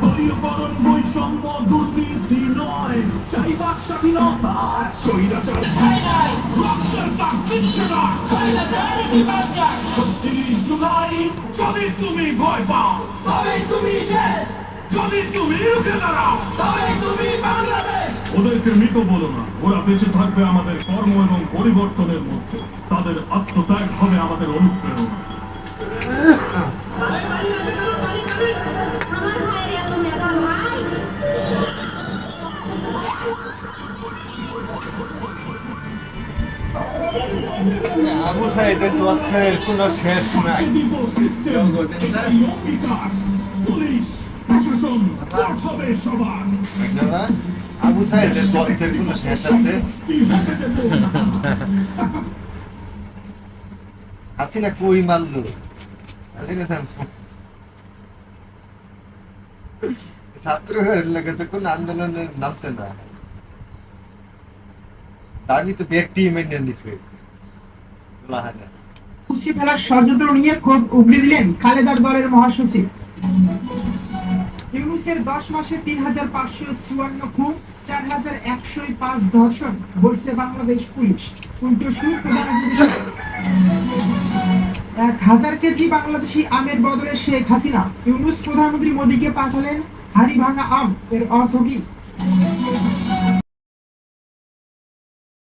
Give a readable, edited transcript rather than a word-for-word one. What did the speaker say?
দলীয়করণ বৈষম্য দুর্নীতি নয়, চাই বাক স্বাধীনতা, স্বৈরাচার ভয় নাই, রক্তের দাগ কিচ্ছু না, স্বৈরাচার বিমান চাই। ৩৬ জুলাই যদি তুমি ভয় পাও তবে তুমি শেষ, যদি তুমি রুখে দাঁড়াও তবে তুমি বাংলাদেশ। ওদেরকে মৃত বলো না, ওরা বেঁচে থাকবে আমাদের কর্ম এবং পরিবর্তনের মধ্যে। তাদের আত্মত্যাগ হবে আমাদের অনুপ্রেরণা। আবু সাইদের তথ্যের কোনো শেষ নাই। পুলিশ প্রশাসন হবে সবার। আবু সাইদের তথ্যের কোনো শেষ আছে? হাসিনা কই মারলো? হাসিনা ছাত্রের লাগে তো কোন আন্দোলনের নামছে না, দাবি তো ব্যক্তি মেনে নিছে। মুছে ফেলার ষড়যন্ত্র নিয়ে ক্ষোভ উগড়ে দিলেন খালেদার দলের মহাসচিব। ইউনূসের ১০ মাসে ৩৫৫৪ খুন, ৪১০৫ ধর্ষণ বলছে বাংলাদেশ পুলিশ। উল্টো সুর প্রধানমন্ত্রী। ১,০০০ কেজি বাংলাদেশি আমের বদলে শেখ হাসিনা। ইউনূস প্রধানমন্ত্রী মোদীকে পাঠালেন হাড়ি ভাঙা আম, এর অর্থ কি?